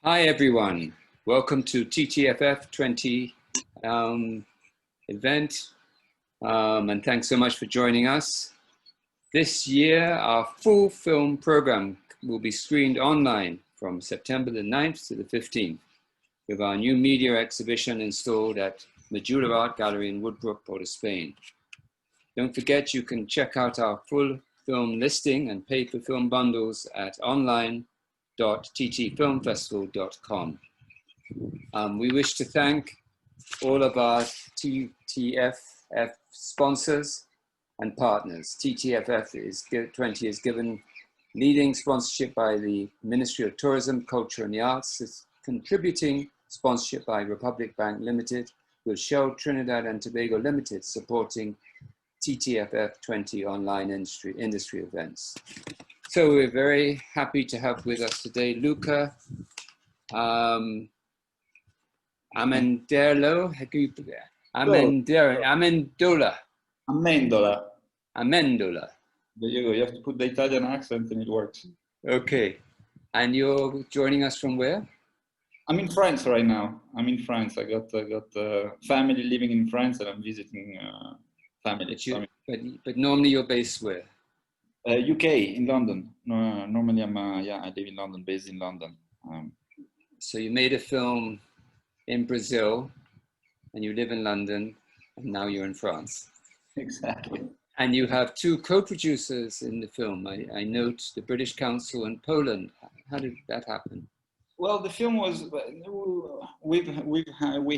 Hi everyone, welcome to TTFF 20 event and thanks so much for joining us. This year our full film program will be screened online from September the 9th to the 15th with our new media exhibition installed at Majula Art Gallery in Woodbrook, Port of Spain. Don't forget you can check out our full film listing and pay for film bundles at online.ttfilmfestival.com. We wish to thank all of our TTFF sponsors and partners. TTFF 20 is given leading sponsorship by the Ministry of Tourism, Culture and the Arts. It's contributing sponsorship by Republic Bank Limited, with Shell Trinidad and Tobago Limited supporting TTFF 20 online industry events. So we're very happy to have with us today Luca Ammendola. Ammendola. There you go. You have to put the Italian accent and it works. Okay. And you're joining us from where? I'm in France right now. I'm in France. I got family living in France and I'm visiting family. But normally you're based where? UK, in London. Normally I live in London, based in London. So you made a film in Brazil and you live in London and now you're in France. Exactly. And you have two co-producers in the film. I note the British Council and Poland. How did that happen? Well, the film was, we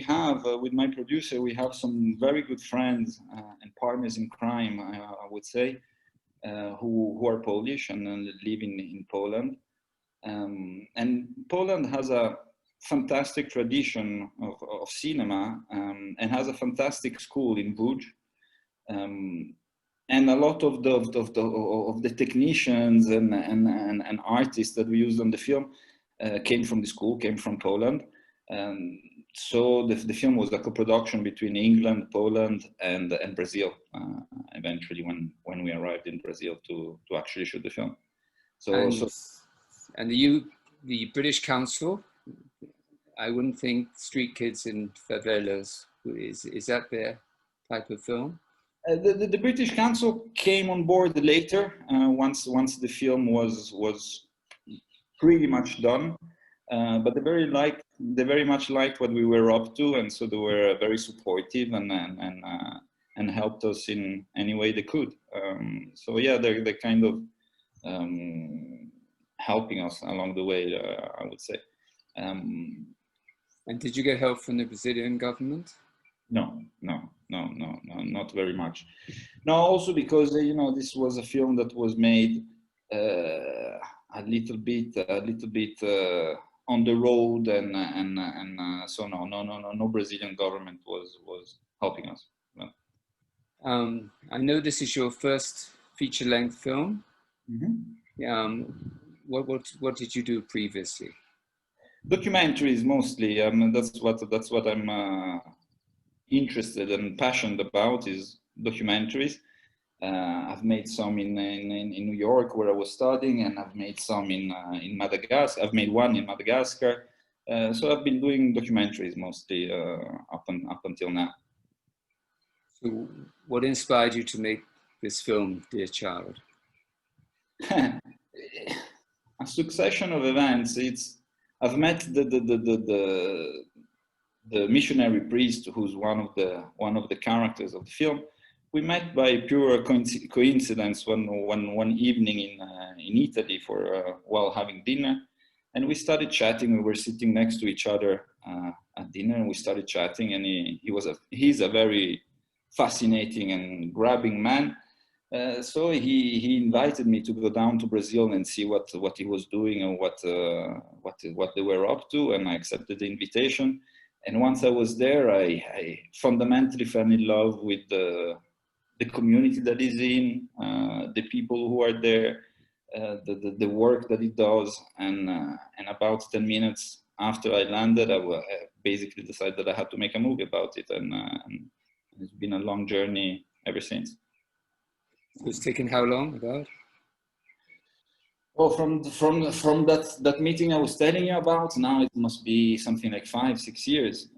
have with my producer, we have some very good friends and partners in crime, I would say, who are Polish and live in Poland. And Poland has a fantastic tradition of cinema and has a fantastic school in Łódź. And a lot of the technicians and artists that we used on the film came from the school, came from Poland. So the film was a co-production between England, Poland, and Brazil. Eventually, when we arrived in Brazil to actually shoot the film. And the British Council, I wouldn't think street kids in favelas, is that their type of film? The British Council came on board later, once the film was pretty much done, but they very much liked what we were up to, and so they were very supportive and helped us in any way they could. So yeah, they're kind of helping us along the way, I would say. And did you get help from the Brazilian government? No, not very much. No, also because this was a film that was made a little bit on the road, and so no Brazilian government was helping us. No. I know this is your first feature-length film. Mm-hmm. What did you do previously? Documentaries mostly. That's what I'm interested and passionate about, is documentaries. I've made some in New York where I was studying, and I've made some in Madagascar. I've made one in Madagascar. So I've been doing documentaries mostly up until now. So what inspired you to make this film, Dear Child? A succession of events. I've met the missionary priest, who's one of the characters of the film. We met by pure coincidence one evening in Italy while having dinner, and we started chatting. We were sitting next to each other at dinner, and we started chatting. And he's a very fascinating and grabbing man. So he invited me to go down to Brazil and see what he was doing and what they were up to, and I accepted the invitation. And once I was there, I fundamentally fell in love with the community that he's in, the people who are there, the work that he does. And about 10 minutes after I landed, I basically decided that I had to make a movie about it. And it's been a long journey ever since. So it's taken how long about? Well, from that meeting I was telling you about, now it must be something like 5-6 years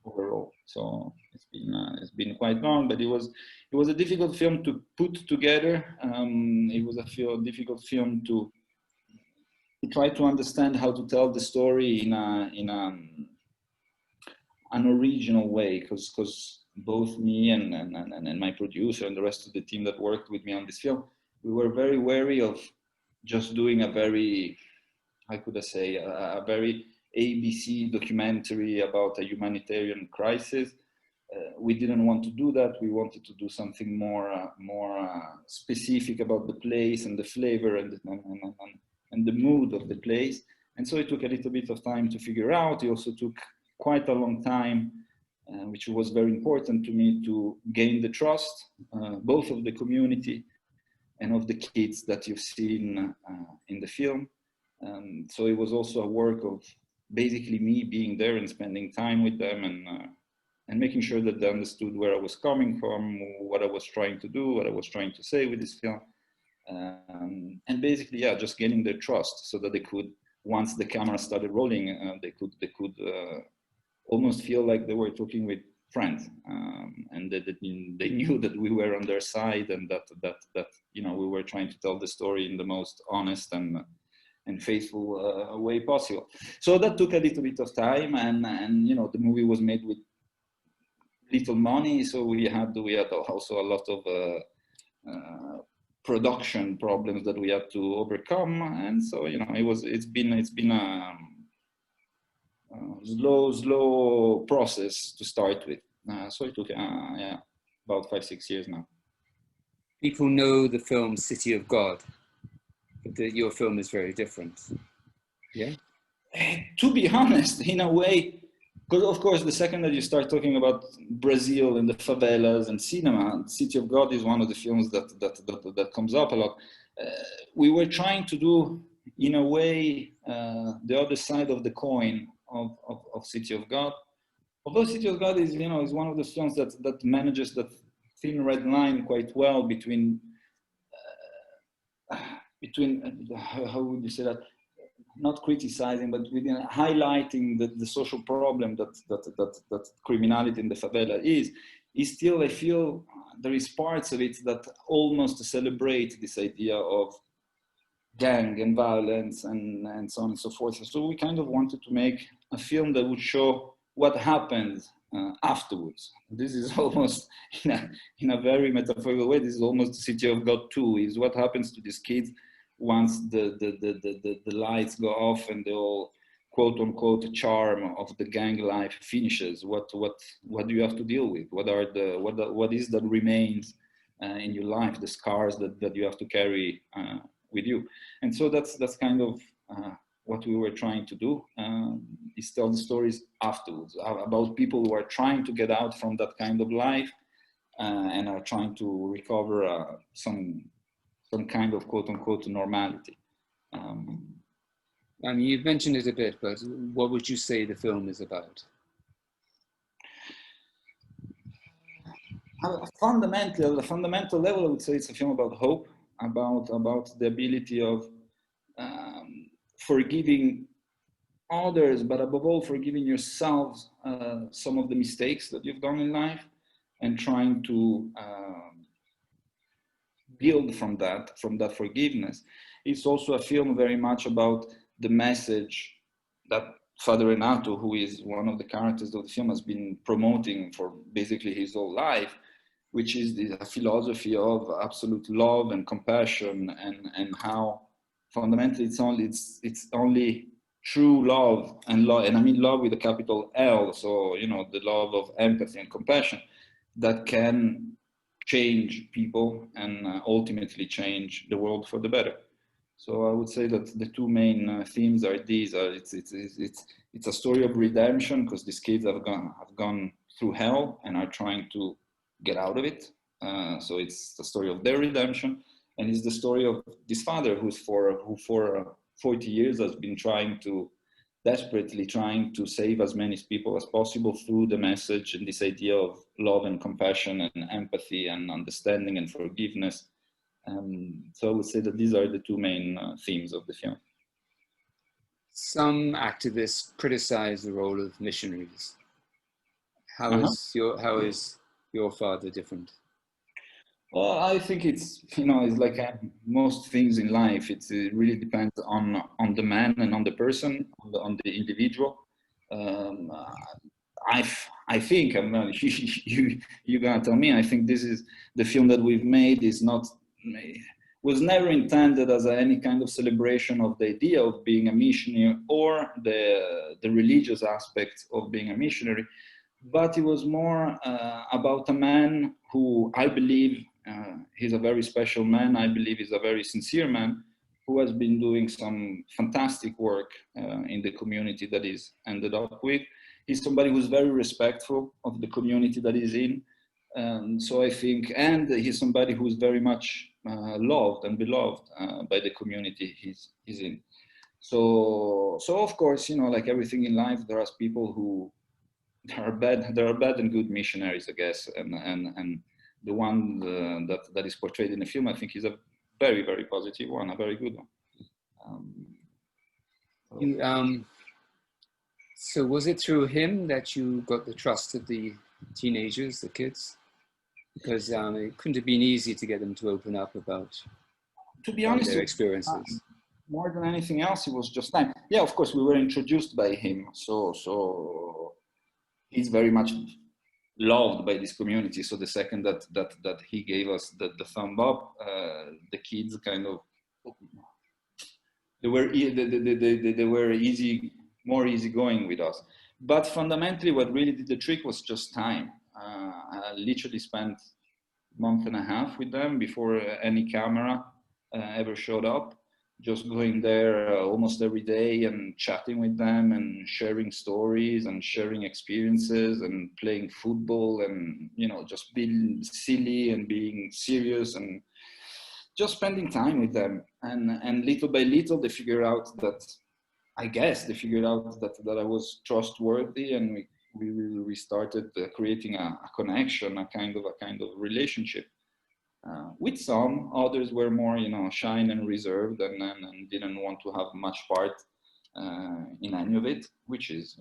overall. So it's been quite long, but it was a difficult film to put together. It was a difficult film to try to understand how to tell the story in an original way, because both me and my producer and the rest of the team that worked with me on this film, we were very wary of just doing a very, how could I say, a very ABC documentary about a humanitarian crisis. We didn't want to do that. We wanted to do something more specific about the place and the flavor and the mood of the place. And so it took a little bit of time to figure out. It also took quite a long time, which was very important to me, to gain the trust, both of the community and of the kids that you've seen in the film. So it was also a work of basically me being there and spending time with them and making sure that they understood where I was coming from, what I was trying to do, what I was trying to say with this film. And basically, yeah, just getting their trust so that they could, once the camera started rolling, they could almost feel like they were talking with friends, and that they knew that we were on their side, and that you know, we were trying to tell the story in the most honest and faithful way possible. So that took a little bit of time, and you know, the movie was made with little money, so we had also a lot of production problems that we had to overcome, and so, you know, it's been a slow process to start with. So it took yeah, about 5-6 years now. People know the film City of God, but your film is very different. Yeah. To be honest, in a way, because of course, the second that you start talking about Brazil and the favelas and cinema, City of God is one of the films that comes up a lot. We were trying to do, in a way, the other side of the coin of City of God. Although City of God is, you know, is one of the films that manages that thin red line quite well between how would you say that? Not criticizing, but within highlighting the social problem that criminality in the favela is still, I feel, there is parts of it that almost celebrate this idea of gang and violence and so on and so forth. So we kind of wanted to make a film that would show what happened afterwards. This is almost, in a very metaphorical way, this is almost the City of God 2, is what happens to these kids once the lights go off and the whole quote unquote charm of the gang life finishes. What do you have to deal with? What is that remains in your life, the scars that you have to carry with you? And so that's kind of what we were trying to do, is tell the stories afterwards about people who are trying to get out from that kind of life and are trying to recover some kind of quote unquote normality. I mean, you've mentioned it a bit, but what would you say the film is about? At a fundamental level, I would say it's a film about hope, about the ability of forgiving others, but above all, forgiving yourselves some of the mistakes that you've done in life, and trying to build from that forgiveness. It's also a film very much about the message that Father Renato, who is one of the characters of the film, has been promoting for basically his whole life, which is a philosophy of absolute love and compassion, and how fundamentally it's only true love, and I mean love with a capital L, so, you know, the love of empathy and compassion, that can change people and ultimately change the world for the better. So I would say that the two main themes are these: it's a story of redemption, because these kids have gone through hell and are trying to get out of it. So it's the story of their redemption, and it's the story of this father who for 40 years has been desperately trying to save as many people as possible through the message and this idea of love and compassion and empathy and understanding and forgiveness So I would say that these are the two main themes of the film. Some activists criticize the role of missionaries. How is your father different? Well, I think it's, it's like most things in life. It really depends on the man and on the person, on the individual. I think I'm not. You're gonna tell me. I think this is the film that we've made was never intended as any kind of celebration of the idea of being a missionary or the religious aspect of being a missionary, but it was more about a man who I believe he's a very special man. I believe he's a very sincere man who has been doing some fantastic work in the community that he's ended up with. He's somebody who's very respectful of the community that he's in. So I think, and he's somebody who's very much loved and beloved by the community he's in. So of course, like everything in life, there are people who there are bad and good missionaries, I guess, and the one that is portrayed in the film, I think, is a very, very positive one, a very good one. So was it through him that you got the trust of the teenagers, the kids? Because it couldn't have been easy to get them to open up about, to be honest, their experiences. More than anything else, it was just time. Yeah, of course, we were introduced by him, so he's very much loved by this community. So the second that he gave us the thumb up, the kids kind of they were more easygoing with us. But fundamentally, what really did the trick was just time. I literally spent a month and a half with them before any camera ever showed up. Just going there almost every day and chatting with them and sharing stories and sharing experiences and playing football and, just being silly and being serious and just spending time with them. And little by little, they figured out that, I guess they figured out that I was trustworthy, and we started creating a connection, a kind of relationship. With some, others were more, shy and reserved and didn't want to have much part in any of it, which is,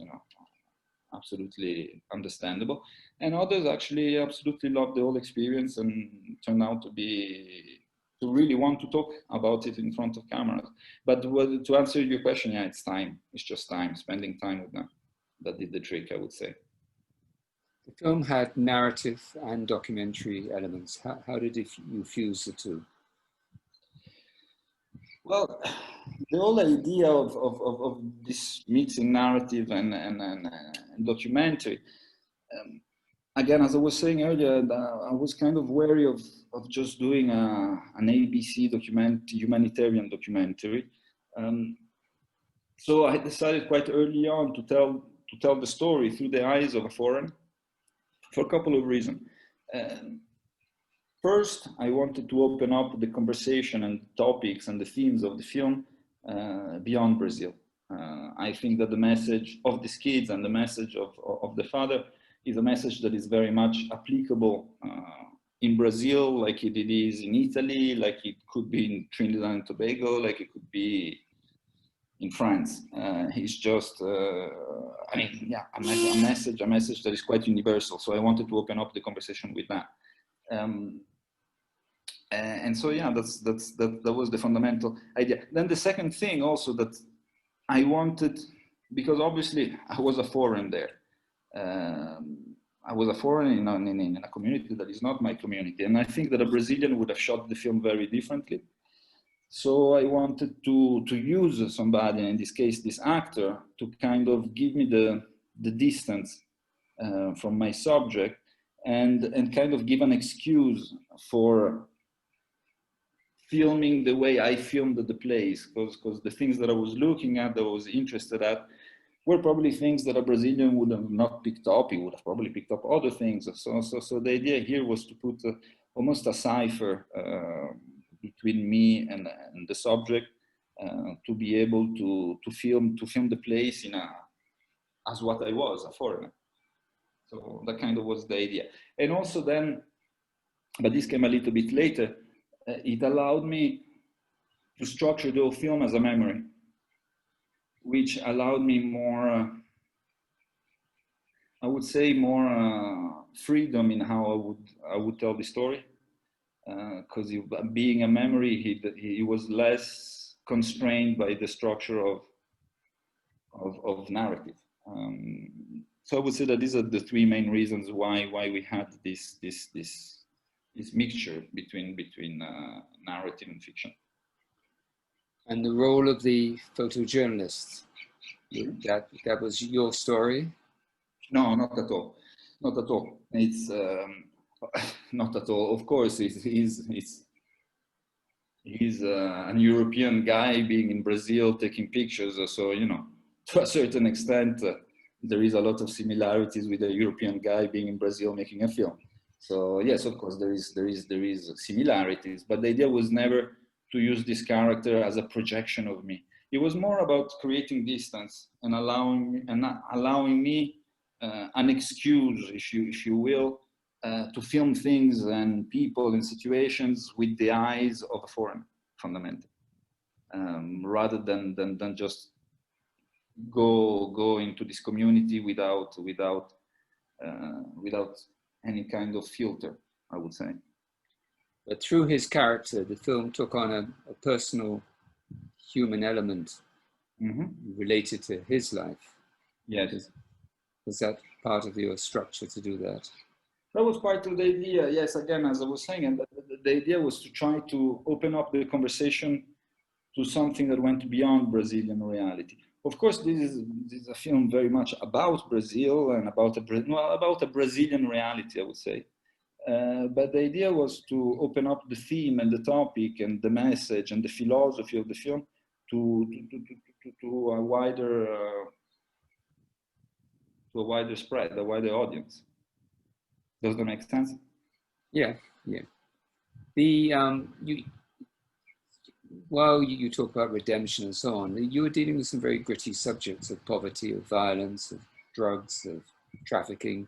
absolutely understandable. And others actually absolutely loved the whole experience and turned out to really want to talk about it in front of cameras. But to answer your question, yeah, it's time. It's just time, spending time with them. That did the trick, I would say. The film had narrative and documentary elements. How did you fuse the two? Well, the whole idea of this mixing narrative and documentary, again, as I was saying earlier, I was kind of wary of just doing an ABC humanitarian documentary. So I decided quite early on to tell the story through the eyes of a foreigner, for a couple of reasons. First, I wanted to open up the conversation and topics and the themes of the film beyond Brazil. I think that the message of these kids and the message of the father is a message that is very much applicable in Brazil, like it is in Italy, like it could be in Trinidad and Tobago, like it could be in France. It's just, a message that is quite universal. So I wanted to open up the conversation with that. And so, yeah, that was the fundamental idea. Then the second thing also that I wanted, because obviously I was a foreign there. I was a foreigner in a community that is not my community. And I think that a Brazilian would have shot the film very differently. So I wanted to use somebody, in this case, this actor, to kind of give me the distance from my subject and kind of give an excuse for filming the way I filmed the place, because the things that I was looking at, that I was interested at, were probably things that a Brazilian would have not picked up. He would have probably picked up other things. So the idea here was to put almost a cipher between me and the subject to be able to film the place as what I was, a foreigner. So that kind of was the idea. And also then, but this came a little bit later, it allowed me to structure the whole film as a memory, which allowed me more, I would say, more freedom in how I would tell the story. Because being a memory, he was less constrained by the structure of narrative. So I would say that these are the three main reasons why we had this mixture between narrative and fiction. And the role of the photojournalist, that was your story? No, not at all. Not at all. It's not at all. Of course, he's an European guy being in Brazil taking pictures. So, you know, to a certain extent, there is a lot of similarities with a European guy being in Brazil making a film. So yes, of course, there is similarities, but the idea was never to use this character as a projection of me. It was more about creating distance and allowing me an excuse, if you will, to film things and people and situations with the eyes of a foreigner, fundamentally, rather than just go into this community without any kind of filter, I would say. But through his character, the film took on a personal human element related to his life. Yes. Was that part of your structure to do that? That was part of the idea. Yes, again, as I was saying, and the idea was to try to open up the conversation to something that went beyond Brazilian reality. Of course, this is a film very much about Brazil and about a Brazilian reality, I would say. But the idea was to open up the theme and the topic and the message and the philosophy of the film to a wider spread, a wider audience. Does that make sense? Yeah, yeah. The while you talk about redemption and so on, you were dealing with some very gritty subjects of poverty, of violence, of drugs, of trafficking.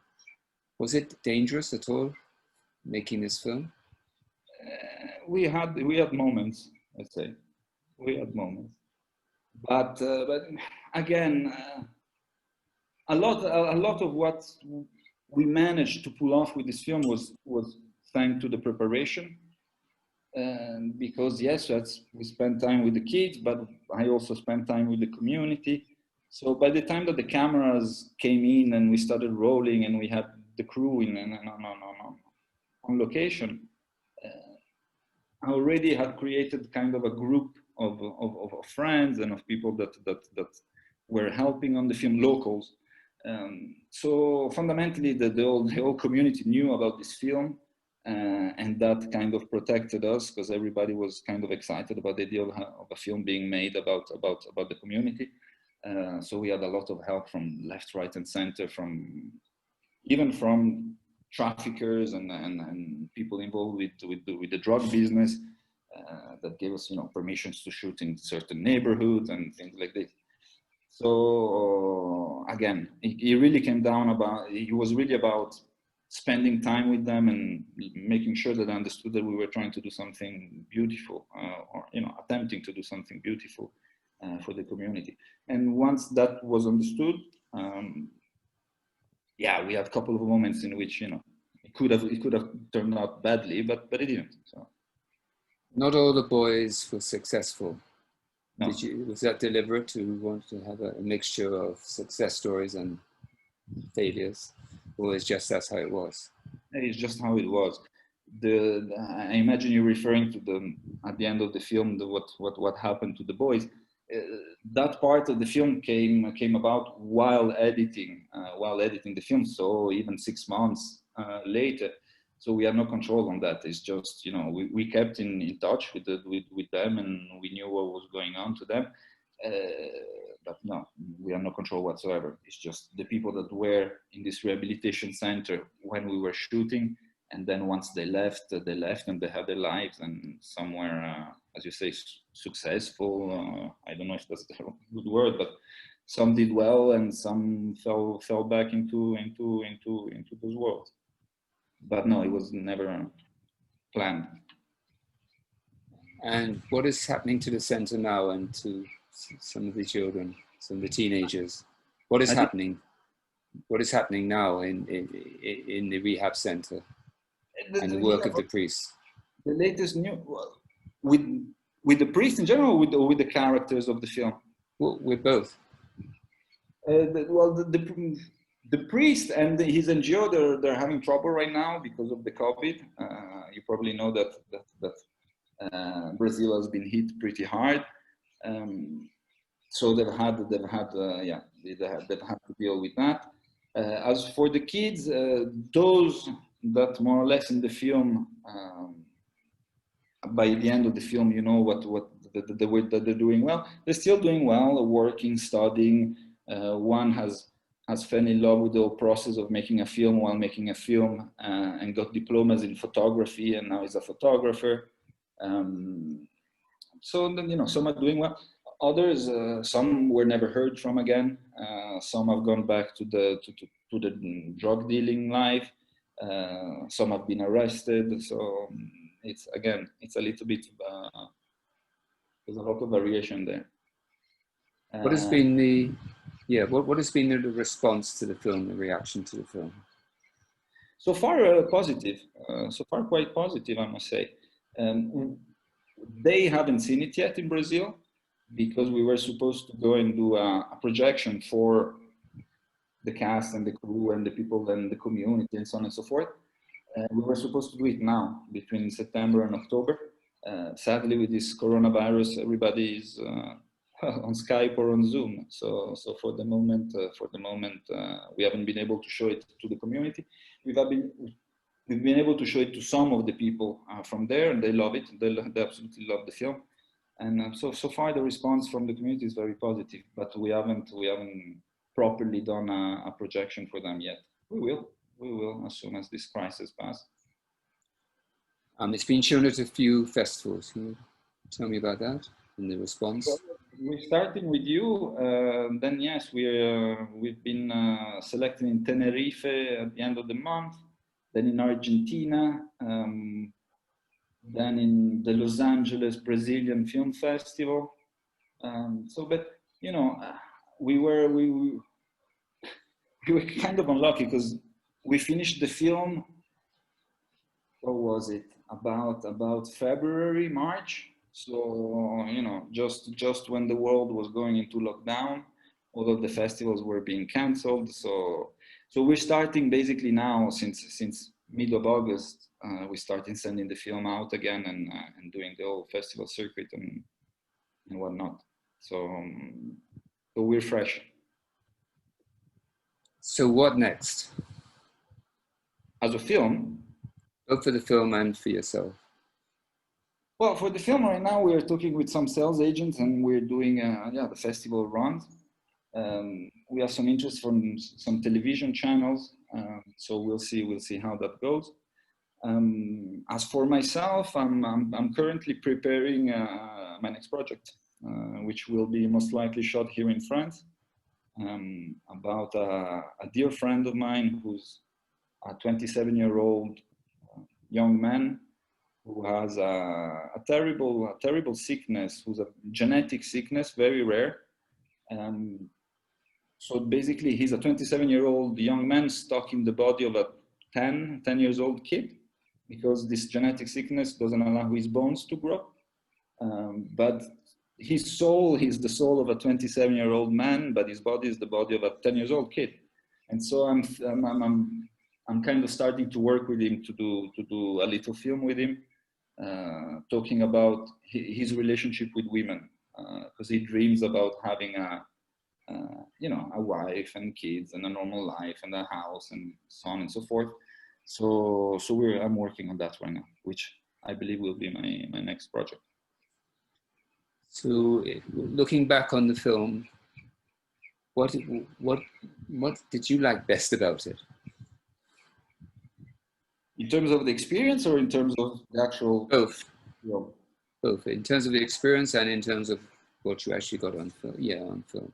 Was it dangerous at all making this film? We had moments, I'd say. We had moments, but again, a lot of what we managed to pull off with this film was thanks to the preparation. Because yes, we spent time with the kids, but I also spent time with the community. So by the time that the cameras came in and we started rolling and we had the crew on location, I already had created kind of a group of friends and of people that were helping on the film, locals. So fundamentally, the whole community knew about this film. And that kind of protected us because everybody was kind of excited about the idea of a film being made about the community. So we had a lot of help from left, right, and center, even from traffickers and people involved with the drug business that gave us, permissions to shoot in certain neighborhoods and things like this. So again, it really came down it was really about spending time with them and making sure that I understood that we were trying to do something beautiful, or attempting to do something beautiful for the community. And once that was understood, yeah, we had a couple of moments in which it could have turned out badly, but it didn't. So not all the boys were successful. No. Was that deliberate to want to have a mixture of success stories and failures? Or it's just that's how it was? It's just how it was. I imagine you're referring to at the end of the film, what happened to the boys. That part of the film came about while editing the film. So even 6 months later. So we had no control on that. It's just we kept in touch with them, and we knew what was going on to them. But no, we have no control whatsoever. It's just the people that were in this rehabilitation center when we were shooting, and then once they left and they had their lives, and somewhere, as you say, successful. I don't know if that's the good word, but some did well and some fell back into those worlds. But no, it was never planned. And what is happening to the center now and to some of the children, some of the teenagers? What is happening? What is happening now in the rehab center and the work of the priests? The latest news, with the priest in general, or with the characters of the film? Well, with both. The priest and his NGO, they're having trouble right now because of the COVID. You probably know that Brazil has been hit pretty hard. So they've had to deal with that. As for the kids, those that more or less in the film, by the end of the film, you know what the way that they're doing well. They're still doing well, working, studying. One has fell in love with the whole process of making a film while making a film, and got diplomas in photography, and now is a photographer. So then, you know, some are doing well. Others, some were never heard from again. Some have gone back to the drug dealing life. Some have been arrested. So it's a little bit. There's a lot of variation there. What has been the what has been the response to the film, the reaction to the film? So far, positive. So far, quite positive, I must say. They haven't seen it yet in Brazil, because we were supposed to go and do a projection for the cast and the crew and the people and the community and so on and so forth. We were supposed to do it now, between September and October. Sadly, with this coronavirus, everybody is on Skype or on Zoom. So for the moment, we haven't been able to show it to the community. We've been able to show it to some of the people from there, and they love it. They absolutely love the film. And so far the response from the community is very positive, but we haven't properly done a projection for them yet. We will as soon as this crisis passes. It's been shown at a few festivals. Can you tell me about that and the response? Well, we're starting with you. Then yes, we've been selected in Tenerife at the end of the month. Then in Argentina. Then in the Los Angeles Brazilian Film Festival. But you know, we were kind of unlucky because we finished the film. What was it? About February, March. So you know, just when the world was going into lockdown, all of the festivals were being cancelled. So we're starting basically now since mid of August. We started sending the film out again and doing the whole festival circuit and whatnot. So we're fresh. So what next? As a film? Both for the film and for yourself. Well, for the film right now, we are talking with some sales agents and we're doing the festival runs. We have some interest from some television channels. So we'll see how that goes. As for myself, I'm currently preparing my next project, which will be most likely shot here in France, about a dear friend of mine who's a 27-year-old young man who has a terrible sickness, who's a genetic sickness, very rare. So basically, he's a 27-year-old young man stuck in the body of a 10 years old kid, because this genetic sickness doesn't allow his bones to grow. But his soul is the soul of a 27-year-old man, but his body is the body of a 10 years old kid. And so I'm kind of starting to work with him to do a little film with him, talking about his relationship with women, because he dreams about having a wife and kids and a normal life and a house and so on and so forth. So I'm working on that right now, which I believe will be my next project. So looking back on the film, what did you like best about it? In terms of the experience or in terms of the actual? Both. Film? Both, in terms of the experience and in terms of what you actually got on film. Yeah, on film.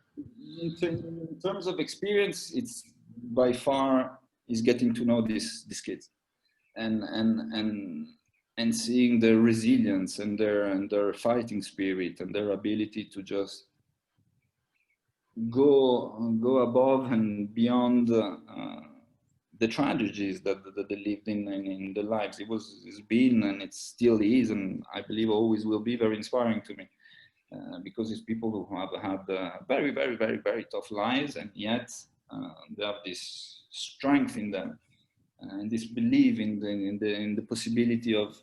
In terms of experience, it's by far is getting to know these kids, and and seeing their resilience and their fighting spirit and their ability to just go above and beyond the tragedies that they lived in their lives. It's been, and it still is, and I believe always will be, very inspiring to me, because it's people who have had very, very, very, very tough lives, and yet they have this strength in them and this belief in the possibility of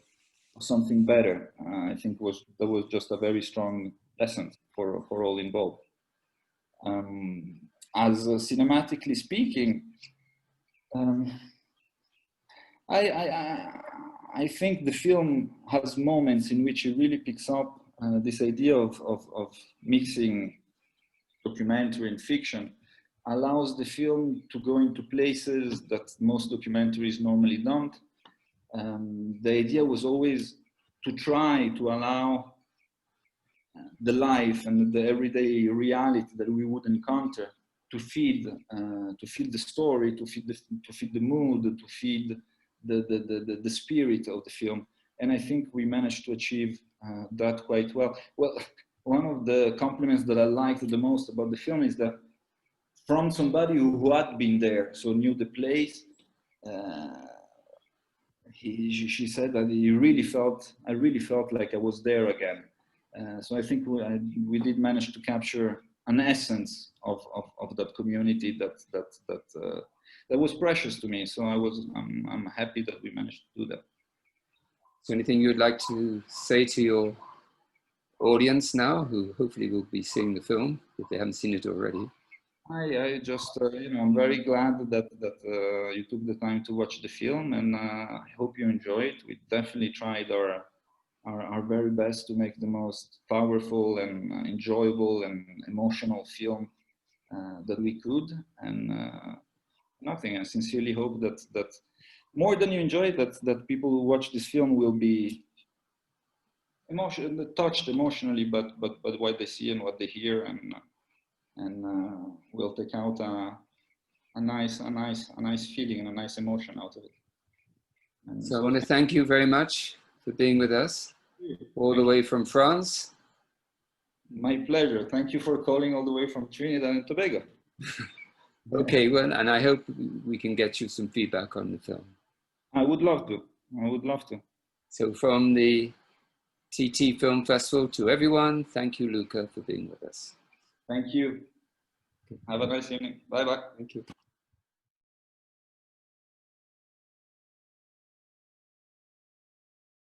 something better. I think that was just a very strong lesson for all involved. As cinematically speaking, I think the film has moments in which it really picks up this idea of mixing documentary and fiction, allows the film to go into places that most documentaries normally don't. The idea was always to try to allow the life and the everyday reality that we would encounter to feed the story, to feed the mood, to feed the spirit of the film. And I think we managed to achieve that quite well. Well, one of the compliments that I liked the most about the film is that from somebody who had been there, so knew the place, she said that I really felt like I was there again. So I think we did manage to capture an essence of that community that was precious to me. So I'm happy that we managed to do that. Is there anything you'd like to say to your audience now, who hopefully will be seeing the film if they haven't seen it already? I just, I'm very glad that you took the time to watch the film, and I hope you enjoy it. We definitely tried our very best to make the most powerful and enjoyable and emotional film that we could. And I sincerely hope that more than you enjoy it, that people who watch this film will be touched emotionally, but what they see and what they hear, and we'll take out a nice feeling and a nice emotion out of it. And so I want to thank you very much for being with us, all the way from France. My pleasure. Thank you for calling all the way from Trinidad and Tobago. Okay, well, and I hope we can get you some feedback on the film. I would love to. So from the TT Film Festival to everyone, thank you, Luca, for being with us. Thank you. Have a nice evening. Bye-bye. Thank you.